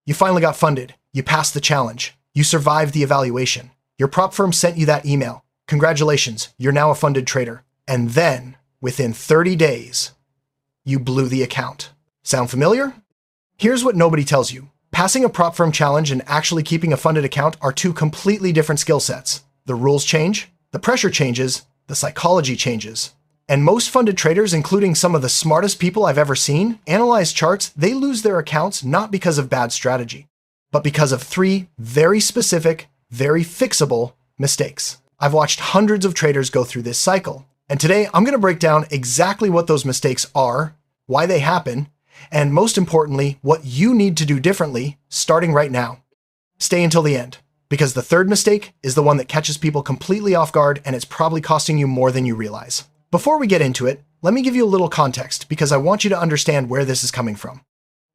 You finally got funded. You passed the challenge. You survived the evaluation. Your prop firm sent you that email. Congratulations, you're now a funded trader. And then, within 30 days, you blew the account. Sound familiar? Here's what nobody tells you. Passing a prop firm challenge and actually keeping a funded account are two completely different skill sets. The rules change, the pressure changes, the psychology changes. And most funded traders, including some of the smartest people I've ever seen, analyze charts, they lose their accounts not because of bad strategy, but because of three very specific, very fixable mistakes. I've watched hundreds of traders go through this cycle, and today I'm going to break down exactly what those mistakes are, why they happen, and most importantly, what you need to do differently starting right now. Stay until the end, because the third mistake is the one that catches people completely off guard, and it's probably costing you more than you realize. Before we get into it, let me give you a little context because I want you to understand where this is coming from.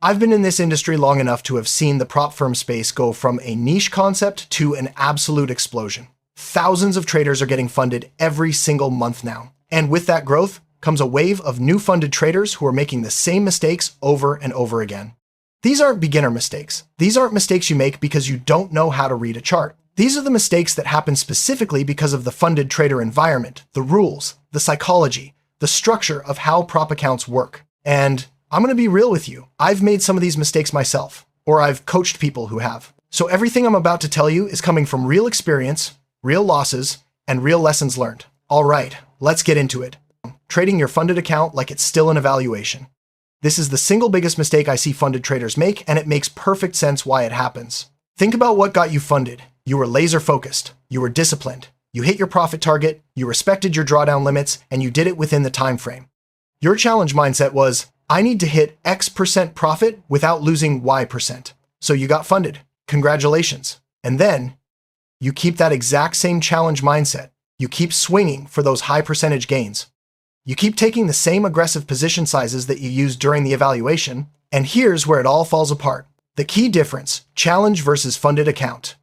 I've been in this industry long enough to have seen the prop firm space go from a niche concept to an absolute explosion. Thousands of traders are getting funded every single month now. And with that growth comes a wave of new funded traders who are making the same mistakes over and over again. These aren't beginner mistakes. These aren't mistakes you make because you don't know how to read a chart. These are the mistakes that happen specifically because of the funded trader environment, the rules, the psychology, the structure of how prop accounts work. And I'm going to be real with you. I've made some of these mistakes myself, or I've coached people who have. So everything I'm about to tell you is coming from real experience, real losses, and real lessons learned. All right, let's get into it. Trading your funded account like it's still an evaluation. This is the single biggest mistake I see funded traders make, and it makes perfect sense why it happens. Think about what got you funded. You were laser focused. You were disciplined. You hit your profit target. You respected your drawdown limits, and you did it within the time frame. Your challenge mindset was, I need to hit X% profit without losing Y%. So you got funded. Congratulations. And then you keep that exact same challenge mindset. You keep swinging for those high percentage gains. You keep taking the same aggressive position sizes that you used during the evaluation. And here's where it all falls apart. The key difference, challenge versus funded account.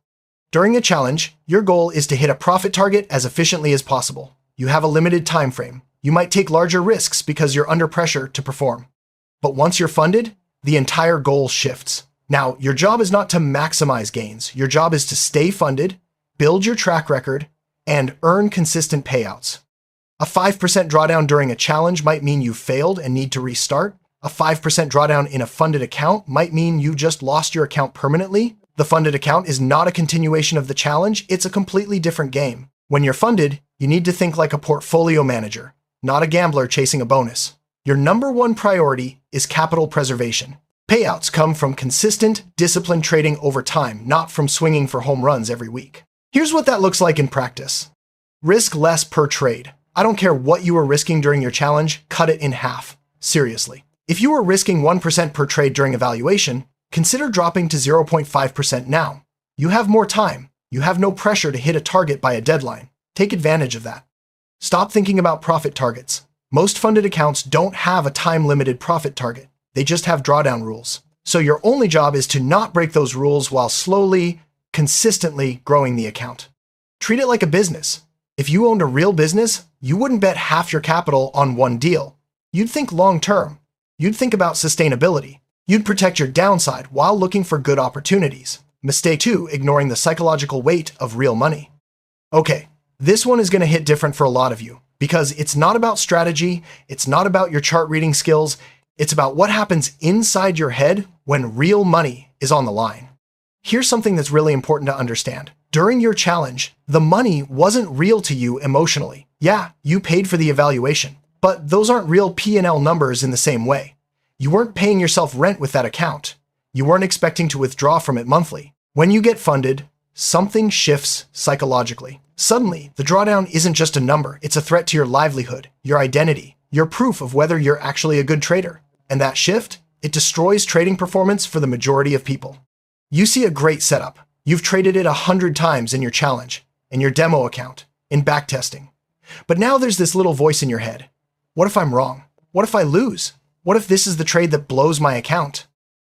During a challenge, your goal is to hit a profit target as efficiently as possible. You have a limited time frame. You might take larger risks because you're under pressure to perform. But once you're funded, the entire goal shifts. Now, your job is not to maximize gains. Your job is to stay funded, build your track record, and earn consistent payouts. A 5% drawdown during a challenge might mean you failed and need to restart. A 5% drawdown in a funded account might mean you just lost your account permanently. The funded account is not a continuation of the challenge, it's a completely different game. When you're funded, you need to think like a portfolio manager, not a gambler chasing a bonus. Your number one priority is capital preservation. Payouts come from consistent, disciplined trading over time, not from swinging for home runs every week. Here's what that looks like in practice. Risk less per trade. I don't care what you were risking during your challenge, cut it in half. Seriously. If you were risking 1% per trade during evaluation, consider dropping to 0.5% now. You have more time. You have no pressure to hit a target by a deadline. Take advantage of that. Stop thinking about profit targets. Most funded accounts don't have a time-limited profit target. They just have drawdown rules. So your only job is to not break those rules while slowly, consistently growing the account. Treat it like a business. If you owned a real business, you wouldn't bet half your capital on one deal. You'd think long-term. You'd think about sustainability. You'd protect your downside while looking for good opportunities. Mistake 2, ignoring the psychological weight of real money. Okay, this one is going to hit different for a lot of you because it's not about strategy, it's not about your chart reading skills, it's about what happens inside your head when real money is on the line. Here's something that's really important to understand. During your challenge, the money wasn't real to you emotionally. Yeah, you paid for the evaluation, but those aren't real P&L numbers in the same way. You weren't paying yourself rent with that account. You weren't expecting to withdraw from it monthly. When you get funded, something shifts psychologically. Suddenly, the drawdown isn't just a number, it's a threat to your livelihood, your identity, your proof of whether you're actually a good trader. And that shift, it destroys trading performance for the majority of people. You see a great setup. You've traded it 100 times in your challenge, in your demo account, in backtesting. But now there's this little voice in your head. What if I'm wrong? What if I lose? What if this is the trade that blows my account?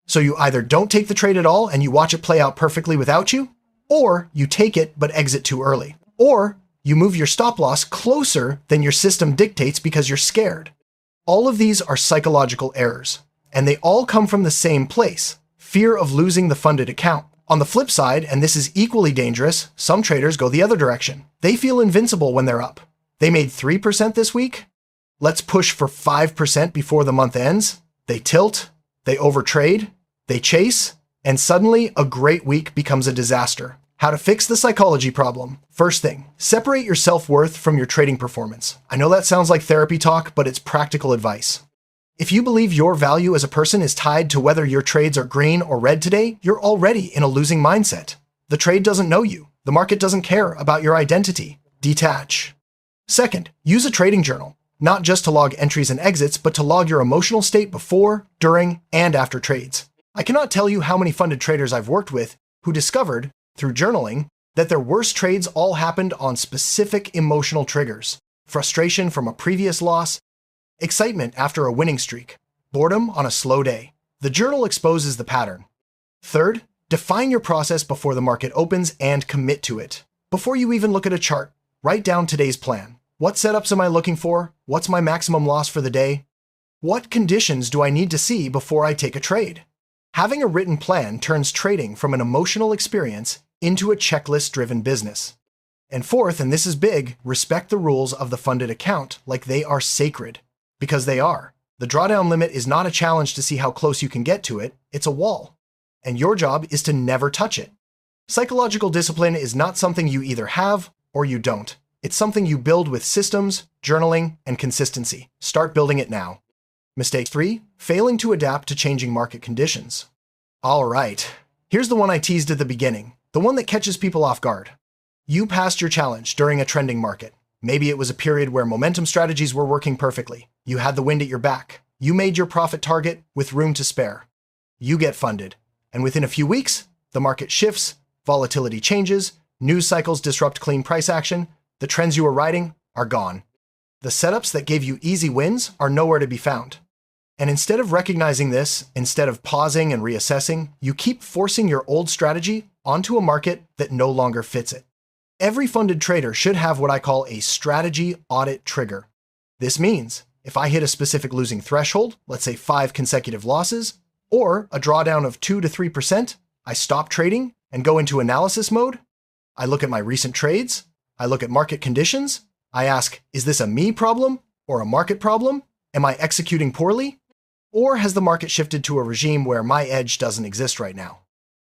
So you either don't take the trade at all and you watch it play out perfectly without you, or you take it but exit too early. Or you move your stop loss closer than your system dictates because you're scared. All of these are psychological errors, and they all come from the same place, fear of losing the funded account. On the flip side, and this is equally dangerous, some traders go the other direction. They feel invincible when they're up. They made 3% this week? Let's push for 5% before the month ends. They tilt, they overtrade, they chase, and suddenly a great week becomes a disaster. How to fix the psychology problem. First thing, separate your self-worth from your trading performance. I know that sounds like therapy talk, but it's practical advice. If you believe your value as a person is tied to whether your trades are green or red today, you're already in a losing mindset. The trade doesn't know you. The market doesn't care about your identity. Detach. Second, use a trading journal, not just to log entries and exits, but to log your emotional state before, during, and after trades. I cannot tell you how many funded traders I've worked with who discovered, through journaling, that their worst trades all happened on specific emotional triggers. Frustration from a previous loss, excitement after a winning streak, boredom on a slow day. The journal exposes the pattern. Third, define your process before the market opens and commit to it. Before you even look at a chart, write down today's plan. What setups am I looking for? What's my maximum loss for the day? What conditions do I need to see before I take a trade? Having a written plan turns trading from an emotional experience into a checklist-driven business. And fourth, and this is big, respect the rules of the funded account like they are sacred. Because they are. The drawdown limit is not a challenge to see how close you can get to it, it's a wall. And your job is to never touch it. Psychological discipline is not something you either have or you don't. It's something you build with systems, journaling, and consistency. Start building it now. Mistake 3, failing to adapt to changing market conditions. All right, here's the one I teased at the beginning, the one that catches people off guard. You passed your challenge during a trending market. Maybe it was a period where momentum strategies were working perfectly. You had the wind at your back. You made your profit target with room to spare. You get funded. And within a few weeks, the market shifts, volatility changes, news cycles disrupt clean price action, the trends you were riding are gone. The setups that gave you easy wins are nowhere to be found. And instead of recognizing this, instead of pausing and reassessing, you keep forcing your old strategy onto a market that no longer fits it. Every funded trader should have what I call a strategy audit trigger. This means if I hit a specific losing threshold, let's say 5 consecutive losses, or a drawdown of 2 to 3%, I stop trading and go into analysis mode. I look at my recent trades. I look at market conditions. I ask, is this a me problem or a market problem? Am I executing poorly? Or has the market shifted to a regime where my edge doesn't exist right now?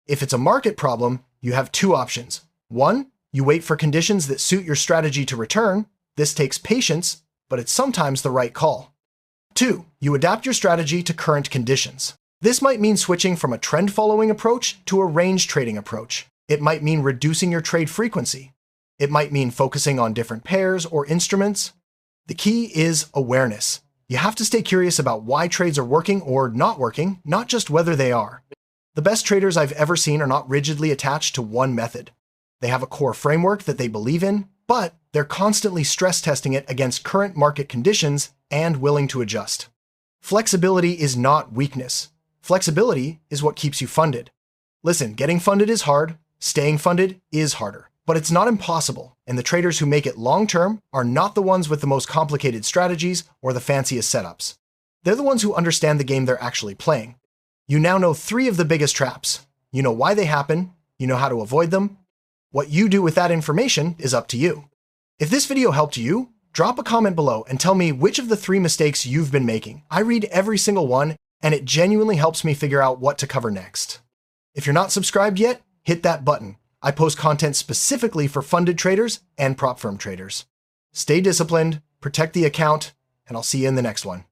If it's a market problem, you have 2 options. 1, you wait for conditions that suit your strategy to return. This takes patience, but it's sometimes the right call. 2, you adapt your strategy to current conditions. This might mean switching from a trend-following approach to a range trading approach. It might mean reducing your trade frequency. It might mean focusing on different pairs or instruments. The key is awareness. You have to stay curious about why trades are working or not working, not just whether they are. The best traders I've ever seen are not rigidly attached to one method. They have a core framework that they believe in, but they're constantly stress testing it against current market conditions and willing to adjust. Flexibility is not weakness. Flexibility is what keeps you funded. Listen, getting funded is hard, staying funded is harder, but it's not impossible, and the traders who make it long-term are not the ones with the most complicated strategies or the fanciest setups. They're the ones who understand the game they're actually playing. You now know 3 of the biggest traps. You know why they happen, you know how to avoid them. What you do with that information is up to you. If this video helped you, drop a comment below and tell me which of the 3 mistakes you've been making. I read every single one, and it genuinely helps me figure out what to cover next. If you're not subscribed yet, hit that button. I post content specifically for funded traders and Propfirm traders. Stay disciplined, protect the account, and I'll see you in the next one.